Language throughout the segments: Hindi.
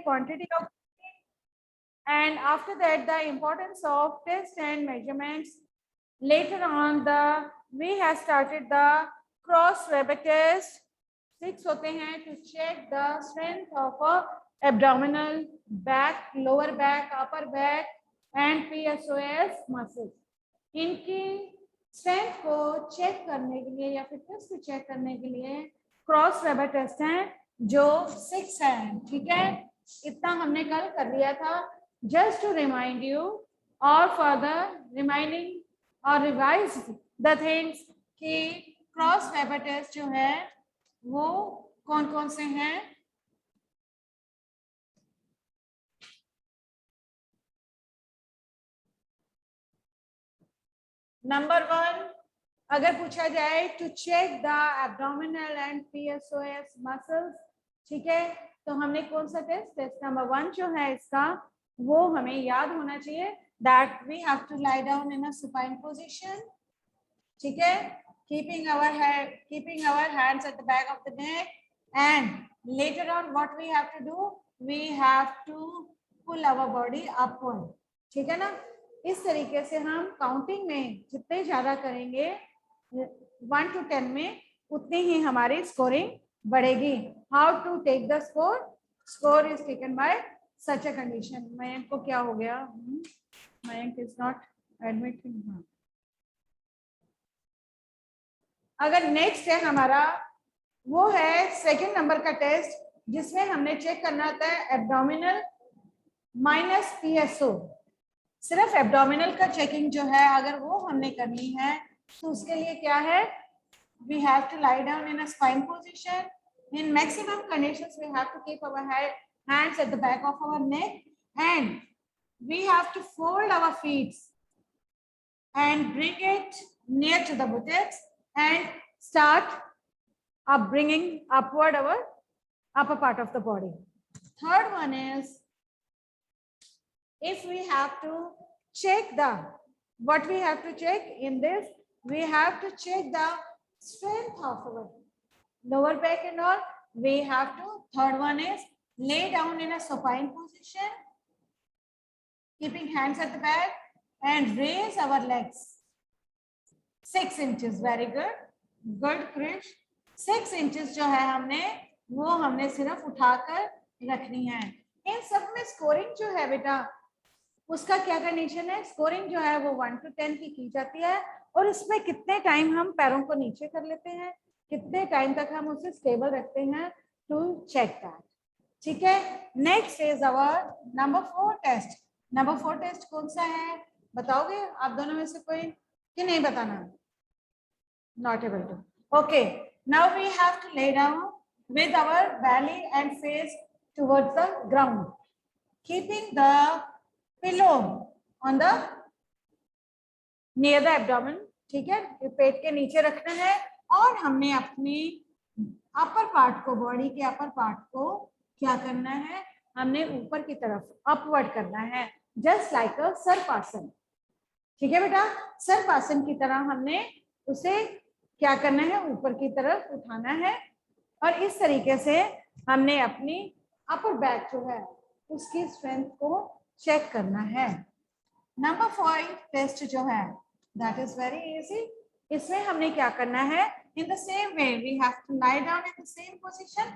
quantity of, and after that the importance of test and measurements. Later on we have started the cross rabbit test. 6 होते हैं to check the strength of abdominal, back, lower back, upper back and PSOS muscles. इनकी स्ट्रेंथ को चेक करने के लिए या फिटनेस को चेक करने के लिए क्रॉस रैबिट टेस्ट हैं जो 6 हैं. ठीक है, इतना हमने कल कर लिया था. जस्ट टू रिमाइंड यू और फर्दर रिमाइंडिंग और रिवाइज द थिंग्स कि क्रॉस रैबिट टेस्ट जो है वो कौन कौन से हैं. नंबर 1, अगर पूछा जाए to check the abdominal and PSOS muscles. ठीक है, तो हमने कौन सा टेस्ट नंबर 1 जो है इसका वो हमें याद होना चाहिए. That we have to lie down in a supine position. ठीक है, keeping our hands at the back of the neck, and later on what we have to do, we have to pull our body upward. ठीक है ना, इस तरीके से हम काउंटिंग में जितने ज्यादा करेंगे 1 to 10 में उतनी ही हमारी स्कोरिंग बढ़ेगी. How to take the score? Score is taken by such a condition. Mayank को क्या हो गया? Mayank is not admitting. अगर नेक्स्ट है हमारा वो है सेकंड नंबर का टेस्ट जिसमें हमने चेक करना होता है एब्डोमिनल माइनस PSO. सिर्फ एब्डोमिनल का चेकिंग जो है अगर वो हमने करनी है तो उसके लिए क्या है, we have to lie down in a spine position. In maximum conditions we have to keep our hands at the back of our neck and we have to fold our feet and bring it near to the buttocks and start up bringing upward our upper part of the body. Third one is if we have to check what we have to check in this, we have to check the strength of our lower back and all. We have to, third one is lay down in a supine position, keeping hands at the back and raise our legs 6 inches. Very good, Krish. 6 inches जो है हमने सिर्फ उठाकर रखनी है. इन सब में स्कोरिंग जो है बेटा उसका क्या कंडीशन है? स्कोरिंग जो है वो 1 to 10 की जाती है और इसमें कितने टाइम हम पैरों को नीचे कर लेते हैं, कितने टाइम तक हम उसे स्टेबल रखते हैं टू चेक दैट. ठीक है, next is our number 4 test. Number 4 test कौन सा है बताओगे आप दोनों में से कोई कि नहीं बताना? Not able to. Okay, now we have to lay down with our belly and face towards the ground, keeping the pillow on the near the abdomen. ठीक है, पेट के नीचे रखना है और हमने अपनी अपर पार्ट को, बॉडी के अपर पार्ट को क्या करना है, हमने ऊपर की तरफ अपवर्ड करना है, जस्ट लाइक अ सर्पासन. ठीक है बेटा, सर्पासन की तरह हमने उसे क्या करना है, ऊपर की तरफ उठाना है और इस तरीके से हमने अपनी अपर बैक जो है उसकी स्ट्रेंथ को चेक करना है. नंबर 5 टेस्ट जो है दैट इज वेरी इजी. इसमें हमने क्या करना है, in the same way we have to lie down in the same position,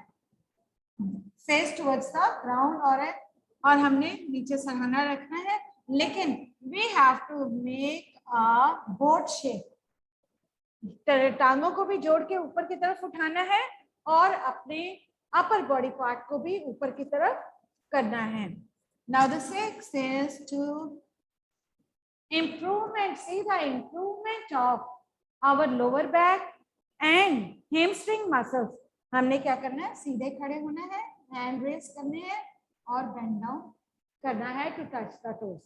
face towards the ground और हमने नीचे सरहाना रखना है, लेकिन we have to make a boat shape. टांगों को भी जोड़ के ऊपर की तरफ उठाना है और अपने अपर बॉडी पार्ट को भी ऊपर की तरफ करना है. Now the 6th is to see the improvement of our lower back and hamstring muscles. हमने क्या करना है, सीधे खड़े होना है, हैंड रेस करने हैं और बेंड डाउन करना है टू टच द टोज.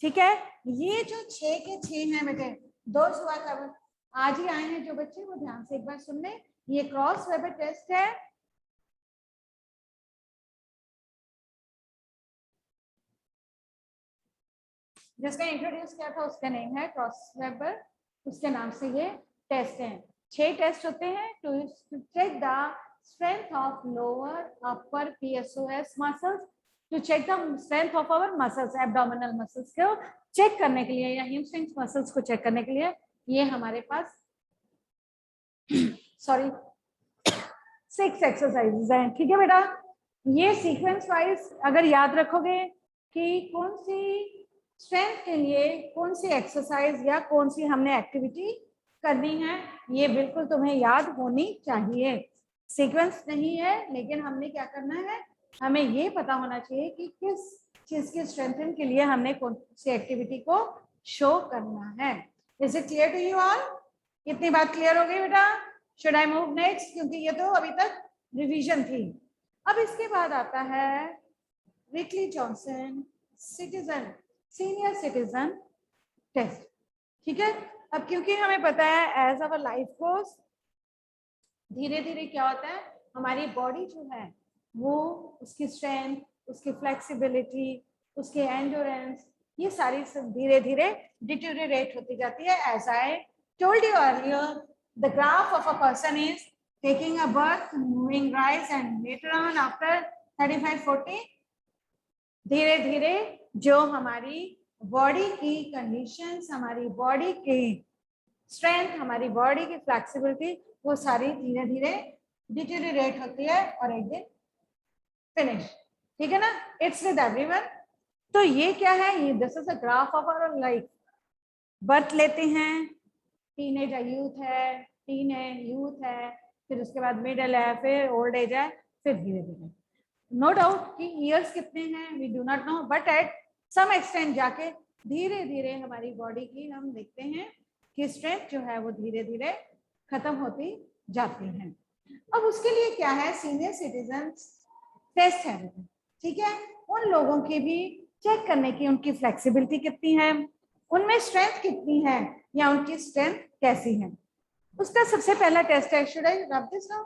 ठीक है, ये जो 6 के 6 हैं बेटे, दोस्त हुआ कवर आज ही आए हैं जो बच्चे वो ध्यान से एक बार सुन लें. ये क्रॉस रैबिट टेस्ट है. जिसका इंट्रोड्यूस किया था उसका नेम है क्रॉस रैबिट, उसके नाम से ये टेस्ट हैं. 6 टेस्ट होते हैं to check the strength of lower upper PSOS muscles to check the strength of our muscles, abdominal muscles को चेक करने के लिए या hamstrings muscles को चेक करने के लिए ये हमारे पास सॉरी 6 एक्सरसाइजेस हैं। ठीक है बेटा, ये सीक्वेंस वाइज अगर याद रखोगे कि कौन सी स्ट्रेंथ के लिए कौन सी एक्सरसाइज या कौन सी हमने एक्टिविटी करनी है, ये बिल्कुल तुम्हें याद होनी चाहिए। सीक्वेंस नहीं है लेकिन हमने क्या करना है, हमें ये पता होना चाहिए कि किस चीज के स्ट्रेंथन के लिए हमने कौन सी एक्टिविटी को शो करना है। Is it clear to you all? कितनी बात क्लियर हो गई बेटा? Should I move next? क्योंकि ये तो अभी तक रिवीजन थी। अब इसके बाद आता है Rikli Johnson citizen senior citizen test. ठीक है, अब क्योंकि हमें पता है एज अवर लाइफ गोस धीरे धीरे क्या होता है, हमारी बॉडी जो है वो उसकी स्ट्रेंथ, उसकी फ्लेक्सिबिलिटी, उसकी एंड्योरेंस, ये सारी सब धीरे धीरे डिटेरियोरेट होती जाती है। As I told you earlier, the graph of a person is taking a birth, moving rise and later on after 35-40 धीरे धीरे जो हमारी बॉडी की कंडीशंस, हमारी बॉडी की स्ट्रेंथ, हमारी बॉडी की फ्लेक्सिबिलिटी, वो सारी धीरे धीरे डिटेरियोरेट होती है और एक दिन फिनिश। ठीक है ना? It's with everyone. तो ये क्या है, ये this is a graph of our life. Birth लेते हैं, टीनेज यूथ है, टीन है, यूथ है, फिर उसके बाद मिडिल है, फिर ओल्ड एज है, फिर धीरे धीरे नो डाउट कि ईयर्स कितने हैं we do not know, but at some extent जाके धीरे धीरे हमारी बॉडी की हम देखते हैं कि स्ट्रेंथ जो है वो धीरे धीरे खत्म होती जाती है। अब उसके लिए क्या है, सीनियर सिटीजन टेस्ट है। ठीक है, उन लोगों की भी चेक करने की उनकी फ्लेक्सिबिलिटी कितनी है, उनमें स्ट्रेंथ कितनी है या उनकी स्ट्रेंथ कैसी है। उसका सबसे पहला टेस्ट है, should I rub this now?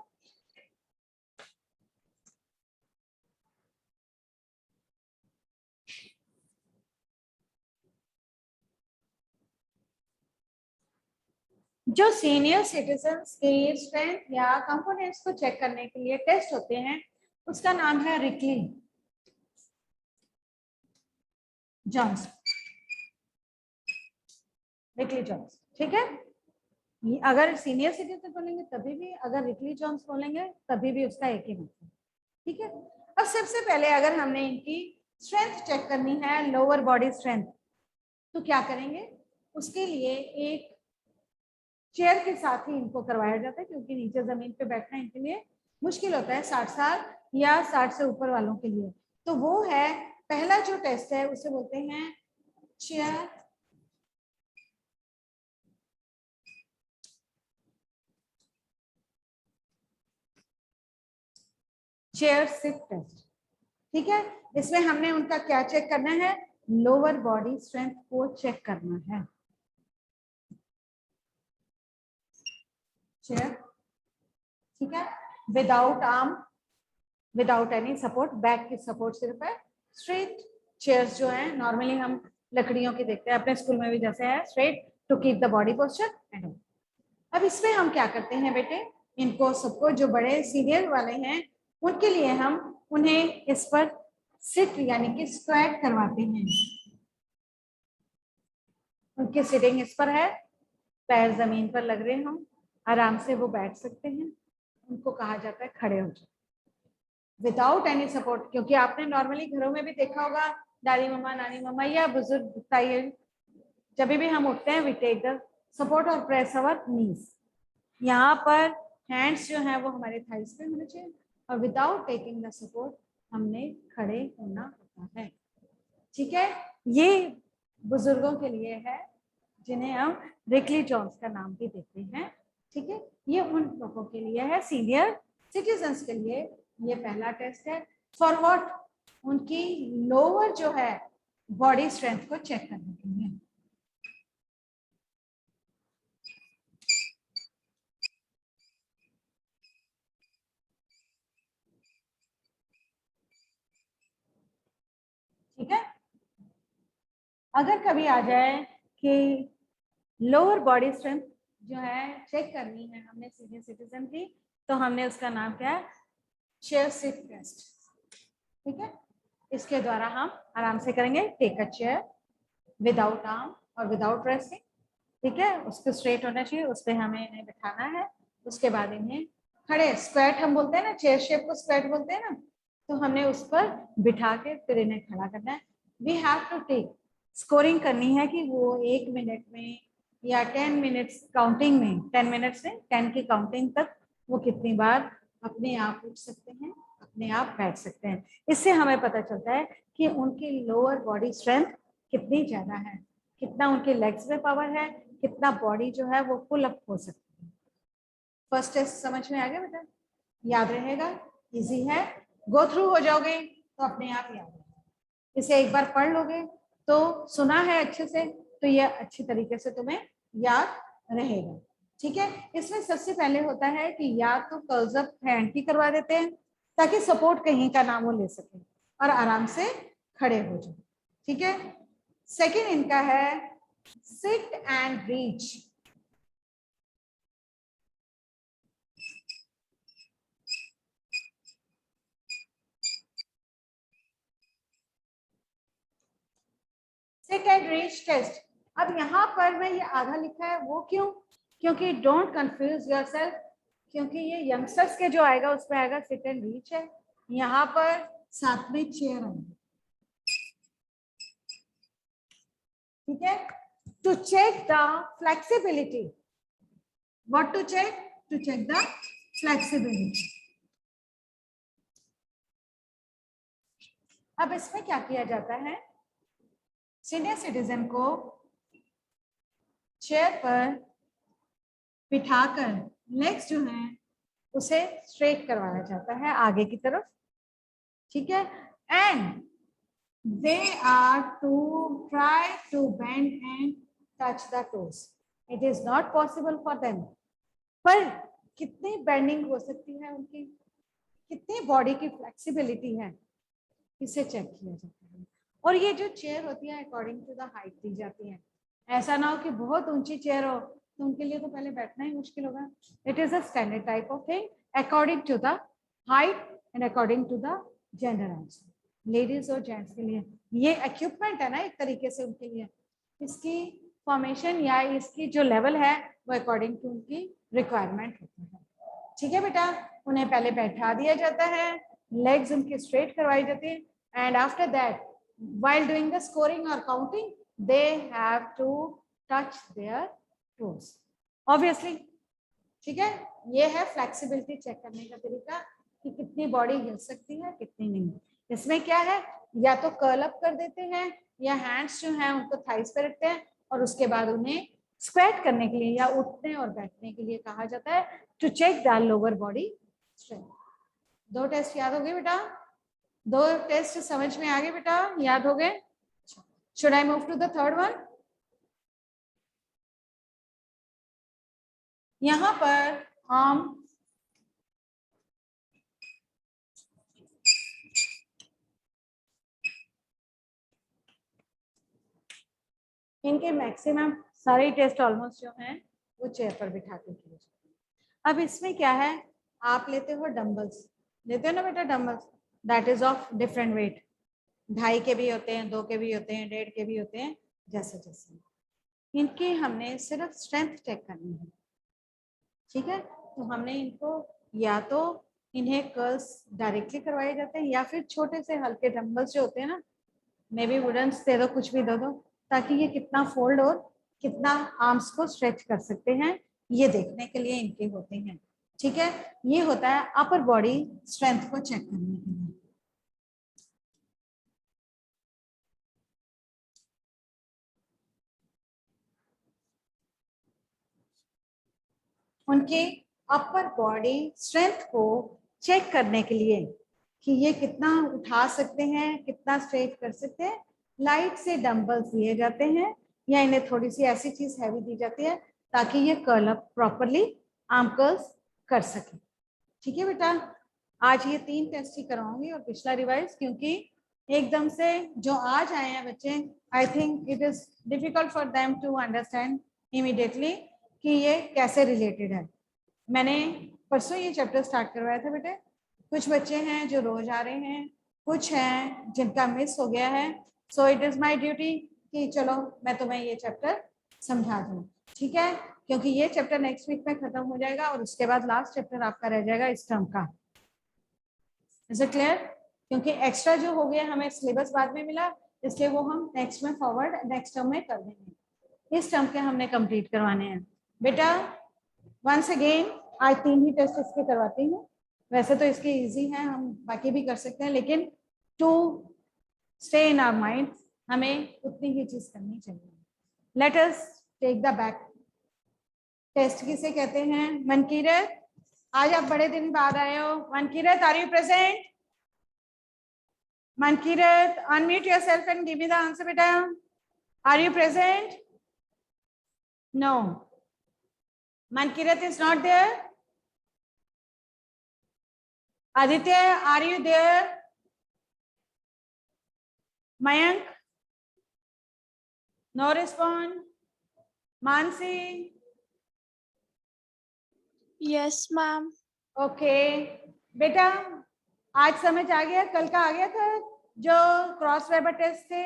जो सीनियर सिटीजन्स के स्ट्रेंथ या कंपोनेंट्स को चेक करने के लिए टेस्ट होते हैं उसका नाम है रिकली जॉन्स। रिकली जॉन्स, ठीक है। अगर सीनियर सिटीजन बोलेंगे तभी भी, अगर रिकली जॉन्स बोलेंगे तभी भी उसका एक ही मतलब। ठीक है, अब सबसे पहले अगर हमने इनकी स्ट्रेंथ चेक करनी है, लोअर बॉडी स्ट्रेंथ, तो क्या करेंगे, उसके लिए एक चेयर के साथ ही इनको करवाया जाता है क्योंकि नीचे जमीन पे बैठना इनके लिए मुश्किल होता है 60 साल या 60 से ऊपर वालों के लिए। तो वो है पहला जो टेस्ट है, उसे बोलते हैं चेयर सिट टेस्ट। ठीक है, इसमें हमने उनका क्या चेक करना है, लोअर बॉडी स्ट्रेंथ को चेक करना है। चेयर, ठीक है, without arm, without any support, back की सपोर्ट सिर्फ है। स्ट्रेट चेयर्स जो है नॉर्मली हम लकड़ियों की देखते हैं अपने स्कूल में भी, जैसे है straight to keep the body posture and. अब इसमें हम क्या करते हैं बेटे, इनको सबको जो बड़े सीनियर वाले हैं उनके लिए हम उन्हें इस पर सिट यानी कि स्क्वाट करवाते हैं। उनकी सिटिंग इस पर है, पैर जमीन पर लग रहे हों, आराम से वो बैठ सकते हैं, उनको कहा जाता है खड़े हो जाओ विदाउट एनी सपोर्ट। क्योंकि आपने नॉर्मली घरों में भी देखा होगा, दादी मम्मा, नानी मम्मा या बुजुर्ग बताइए, जब भी हम उठते हैं वी टेक द सपोर्ट और प्रेस अवर नीज। यहाँ पर हैंड्स जो हैं वो हमारे थाइस पे होने चाहिए और विदाउट टेकिंग द सपोर्ट हमने खड़े होना होता है। ठीक है, ये बुजुर्गों के लिए है जिन्हें हम रिकली जॉन्स का नाम भी देते हैं। ठीक है, ये उन लोगों के लिए है, सीनियर सिटीजन्स के लिए ये पहला टेस्ट है। फॉर व्हाट, उनकी लोअर जो है बॉडी स्ट्रेंथ को चेक करने के लिए। ठीक है, अगर कभी आ जाए कि लोअर बॉडी स्ट्रेंथ जो है चेक करनी है हमने सीनियर सिटीजन की, तो हमने उसका नाम क्या है, चेयर सिट टेस्ट। ठीक है, इसके द्वारा हम आराम से करेंगे। Take a chair without arm और विदाउट रेस्टिंग। ठीक है, उसको स्ट्रेट होना चाहिए, उस पर हमें इन्हें बिठाना है। उसके बाद इन्हें खड़े, स्क्वाट हम बोलते हैं ना, चेयर शेप को स्क्वाट बोलते हैं ना, तो हमने उस पर बिठा के फिर इन्हें खड़ा करना है। We have to take, scoring करनी है कि वो 1 मिनट में या 10 मिनट्स काउंटिंग में, 10 मिनट से 10 की काउंटिंग तक वो कितनी बार अपने आप उठ सकते हैं, अपने आप बैठ सकते हैं। इससे हमें पता चलता है कि उनकी लोअर बॉडी स्ट्रेंथ कितनी ज्यादा है, कितना उनके लेग्स में पावर है, कितना बॉडी जो है वो पुल अप हो सकती है। फर्स्ट टेस्ट समझ में आ गया बेटा? याद रहेगा, इजी है, गो थ्रू हो जाओगे तो अपने आप याद रहेगा। इसे एक बार पढ़ लोगे तो सुना है अच्छे से, तो ये अच्छी तरीके से तुम्हें याद रहेगा। ठीक है, इसमें सबसे पहले होता है कि या तो कर्ल्स अप हैंड की करवा देते हैं ताकि सपोर्ट कहीं का नाम वो ले सके और आराम से खड़े हो जाए। ठीक है, सेकंड इनका है sit and reach. Sit and reach test. अब यहाँ पर मैं ये आधा लिखा है, वो क्यों? क्योंकि डोंट कंफ्यूज योरसेल्फ, क्योंकि ये यंगस्टर्स के जो आएगा उसमें आएगा सिट एंड रीच है, यहाँ पर साथ में चेयर आएंगे। ठीक है, to check the flexibility, what to check the flexibility. अब इसमें क्या किया जाता है, सीनियर सिटीजन को चेयर पर बिठाकर लेग्स जो हैं उसे स्ट्रेट करवाया जाता है आगे की तरफ। ठीक है, and they are to try to bend and touch the toes. It is not possible for them, पर कितनी बेंडिंग हो सकती है उनकी, कितनी बॉडी की फ्लेक्सिबिलिटी है, इसे चेक किया जाता है। और ये जो चेयर होती है अकॉर्डिंग टू द हाइट दी जाती है। ऐसा ना हो कि बहुत ऊंची चेयर हो तो उनके लिए तो पहले बैठना ही मुश्किल होगा। It is a standard type of thing according to the height and according to the gender also. Ladies और जेंट्स के लिए ये इक्विपमेंट है ना एक तरीके से उनके लिए, इसकी फॉर्मेशन या इसकी जो लेवल है वो अकॉर्डिंग टू उनकी रिक्वायरमेंट होती है। ठीक है बेटा, उन्हें पहले बैठा दिया जाता है, लेग्स उनकी स्ट्रेट करवाई जाती है, and after that while doing the scoring or counting they have to touch their toes obviously। ठीक है, ये है फ्लेक्सिबिलिटी चेक करने का तरीका कि कितनी बॉडी हिल सकती है कितनी नहीं। इसमें क्या है, या तो कर्ल अप कर देते हैं या हैंड्स जो हैं उनको थाइस पे रखते हैं और उसके बाद उन्हें स्क्वैट करने के लिए या उठने और बैठने के लिए कहा जाता है to check the lower body strength. 2 test याद हो गए बेटा? 2 टेस्ट समझ में आ गए बेटा, याद हो गए? Should I move to the third one? यहां पर हम इनके मैक्सिमम सारे टेस्ट ऑलमोस्ट जो हैं वो चेयर पर बिठा के किए जाते हैं। अब इसमें क्या है, आप लेते हो डंबल्स, लेते हो ना बेटा dumbbells, that is of different weight, 2.5 के भी होते हैं, 2 के भी होते हैं, 1.5 के भी होते हैं, जैसे जैसे। इनकी हमने सिर्फ स्ट्रेंथ चेक करनी है। ठीक है, तो हमने इनको या तो इन्हें कर्ल्स डायरेक्टली करवाए जाते हैं या फिर छोटे से हल्के डंबल्स जो होते हैं ना, मे बी वुडन दे दो, कुछ भी दे दो, ताकि ये कितना फोल्ड और कितना आर्म्स को स्ट्रेच कर सकते हैं ये देखने के लिए इनके होते हैं। ठीक है, ये होता है अपर बॉडी स्ट्रेंथ को चेक करने के लिए। उनके अपर बॉडी स्ट्रेंथ को चेक करने के लिए कि ये कितना उठा सकते हैं, कितना स्ट्रेच कर सकते हैं, लाइट से डंबल्स दिए जाते हैं या इन्हें थोड़ी सी ऐसी चीज हैवी दी जाती है ताकि ये curl up properly arm curls कर सके। ठीक है बेटा, आज ये 3 टेस्ट ही कराऊंगी और पिछला रिवाइज, क्योंकि एकदम से जो आज आए हैं बच्चे, I think it is difficult for them to understand immediately कि ये कैसे रिलेटेड है। मैंने परसों ये चैप्टर स्टार्ट करवाया था बेटे। कुछ बच्चे हैं जो रोज आ रहे हैं, कुछ हैं जिनका मिस हो गया है। So it is my duty कि चलो मैं तुम्हें ये चैप्टर समझा दूं, ठीक है, क्योंकि ये चैप्टर नेक्स्ट वीक में खत्म हो जाएगा और उसके बाद लास्ट चैप्टर आपका रह जाएगा इस टर्म का। Is it clear? क्योंकि एक्स्ट्रा जो हो गया हमें सिलेबस बाद में मिला, इसलिए वो हम नेक्स्ट में फॉरवर्ड नेक्स्ट टर्म में कर देंगे। इस टर्म के हमने कंप्लीट करवाने हैं बेटा। वंस अगेन आज 3 ही टेस्ट इसके करवाती हूँ। वैसे तो इसके इजी हैं, हम बाकी भी कर सकते हैं, लेकिन to stay in our mind हमें उतनी ही चीज करनी चाहिए। Let us take the back test. किसे कहते हैं? मनकीरत, आज आप बड़े दिन बाद आए हो। Mankirat, are you present? Mankirat, unmute yourself and give me the answer, beta. Are you present? No. Mankirat is not there. Aditya, are you there? Mayank? No response. Mansi? Yes, ma'am. Okay. बेटा आज समझ आ गया? कल का आ गया था जो क्रॉस वेबर टेस्ट थे?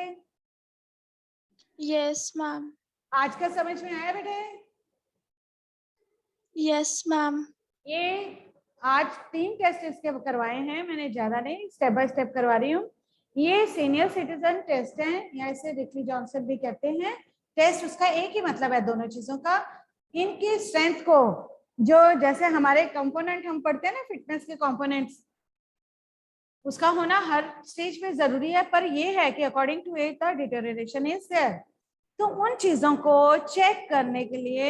Yes, ma'am. आज का समझ में आया बेटे? Yes, ma'am. ये आज 3 टेस्ट इसके करवाए हैं मैंने, ज्यादा नहीं, स्टेप बाय स्टेप करवा रही हूँ। ये सीनियर सिटीजन टेस्ट है, या इसे रिकली जॉनसन भी कहते हैं। टेस्ट उसका एक ही मतलब है दोनों चीजों का। इनकी स्ट्रेंथ को, जो जैसे हमारे कंपोनेंट हम पढ़ते हैं ना, फिटनेस के कंपोनेंट्स, उसका होना हर स्टेज पे जरूरी है, पर ये है कि according to age the deterioration is there. तो उन चीजों को चेक करने के लिए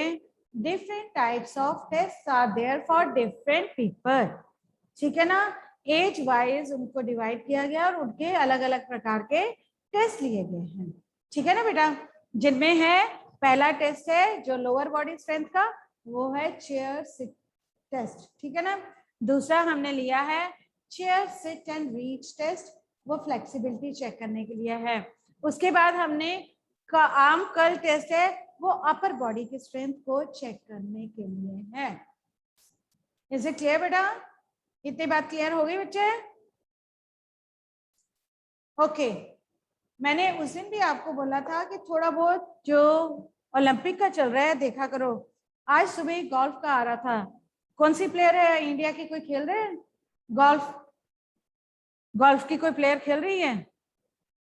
different types of test are there for different people, ठीक है ना। एज वाइज उनको डिवाइड किया गया और उनके अलग अलग प्रकार के टेस्ट लिए गए हैं, ठीक है ना बेटा। जिनमें है, पहला टेस्ट है जो लोअर बॉडी स्ट्रेंथ का, वो है चेयर सिट टेस्ट, ठीक है ना। दूसरा हमने लिया है chair sit and reach test, वो फ्लेक्सिबिलिटी चेक करने के लिए है। उसके बाद हमने का आर्म कर्ल टेस्ट है, वो अपर बॉडी की स्ट्रेंथ को चेक करने के लिए है। इज इट क्लियर बेटा? इतनी बात क्लियर हो गई बच्चे? ओके। मैंने उस दिन भी आपको बोला था कि थोड़ा बहुत जो ओलंपिक का चल रहा है देखा करो। आज सुबह गोल्फ का आ रहा था। कौन सी प्लेयर है इंडिया की, कोई खेल रहे हैं गोल्फ? गोल्फ की कोई प्लेयर खेल रही है?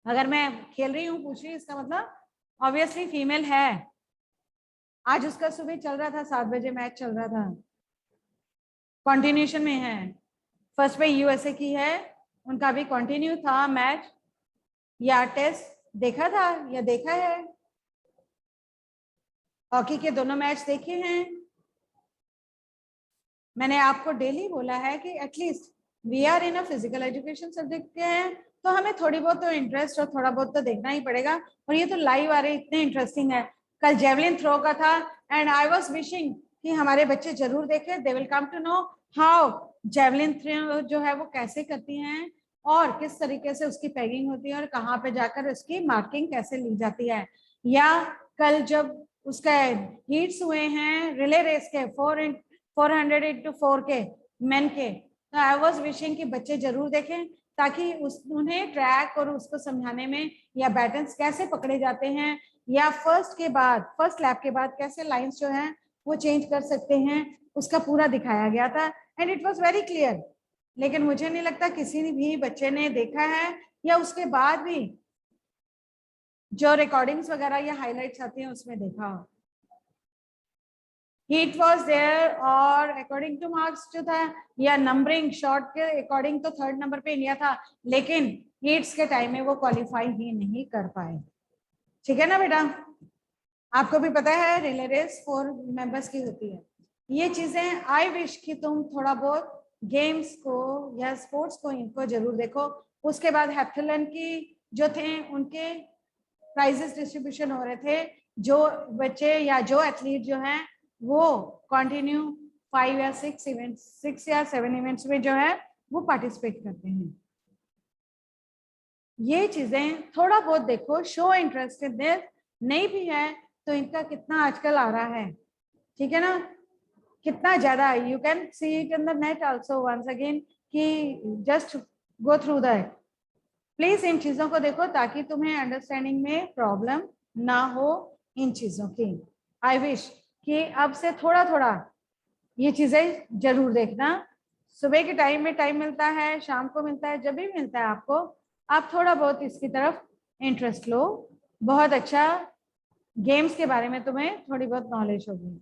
अगर मैं खेल रही हूँ पूछ रही, इसका मतलब ऑब्वियसली फीमेल है। आज उसका सुबह चल रहा था, 7 बजे मैच चल रहा था, कंटिन्यूशन में है। फर्स्ट पे यूएसए की है, उनका भी कंटिन्यू था मैच या टेस्ट। देखा था या देखा है? हॉकी के दोनों मैच देखे हैं। मैंने आपको डेली बोला है कि at least we are in a physical education subject के हैं, तो हमें थोड़ी बहुत तो इंटरेस्ट और थोड़ा बहुत तो देखना ही पड़ेगा। और ये तो लाइव आ रहे, इतने इंटरेस्टिंग है। कल जेवलिन थ्रो का था एंड आई वाज विशिंग कि हमारे बच्चे जरूर देखें। They will come to know how javelin throw जो है वो कैसे करती हैं और किस तरीके से उसकी पैगिंग होती है और कहाँ पे जाकर उसकी मार्किंग कैसे ली जाती है। या कल जब उसका हीट्स हुए हैं रिले रेस के 400 into 4 के मेन के, तो आई वाज विशिंग कि बच्चे जरूर देखें, ताकि उन्हें ट्रैक और उसको समझाने में, या बैटन्स कैसे पकड़े जाते हैं, या फर्स्ट लैप के बाद कैसे लाइंस जो हैं वो चेंज कर सकते हैं, उसका पूरा दिखाया गया था and it was very clear. लेकिन मुझे नहीं लगता किसी भी बच्चे ने देखा है या उसके बाद भी जो रिकॉर्डिंग्स वगैरह या हाइलाइट्स आती हैं उसमें देखा हो। हीट वॉज देयर और अकॉर्डिंग टू मार्क्स जो था या नंबरिंग शॉर्ट के अकॉर्डिंग तो 3rd नंबर पे इंडिया था, लेकिन हीट्स के टाइम में वो क्वालिफाई ही नहीं कर पाए, ठीक है ना बेटा। आपको भी पता है रिले रेस 4 मेंबर्स की होती है। ये चीजें आई विश कि तुम थोड़ा बहुत गेम्स को या स्पोर्ट्स को इनको जरूर देखो। उसके बाद हेप्थलन की जो थे उनके प्राइजेस डिस्ट्रीब्यूशन हो रहे थे। जो बच्चे या जो एथलीट जो हैं वो कंटिन्यू 5 या 6 इवेंट्स, 6 या 7 इवेंट्स में जो है वो पार्टिसिपेट करते हैं। ये चीजें थोड़ा बहुत देखो, शो इंटरेस्टेडनेस। नहीं भी है तो इनका कितना आजकल आ रहा है, ठीक है ना। कितना ज्यादा, you can see it in the net also once again कि just go through that. Please इन चीजों को देखो ताकि तुम्हें अंडरस्टैंडिंग में प्रॉब्लम ना हो इन चीजों की। आई विश कि अब से थोड़ा थोड़ा ये चीजें जरूर देखना। सुबह के टाइम में टाइम मिलता है, शाम को मिलता है, जब भी मिलता है आपको, आप थोड़ा बहुत इसकी तरफ इंटरेस्ट लो। बहुत अच्छा, गेम्स के बारे में तुम्हें थोड़ी बहुत नॉलेज होगी।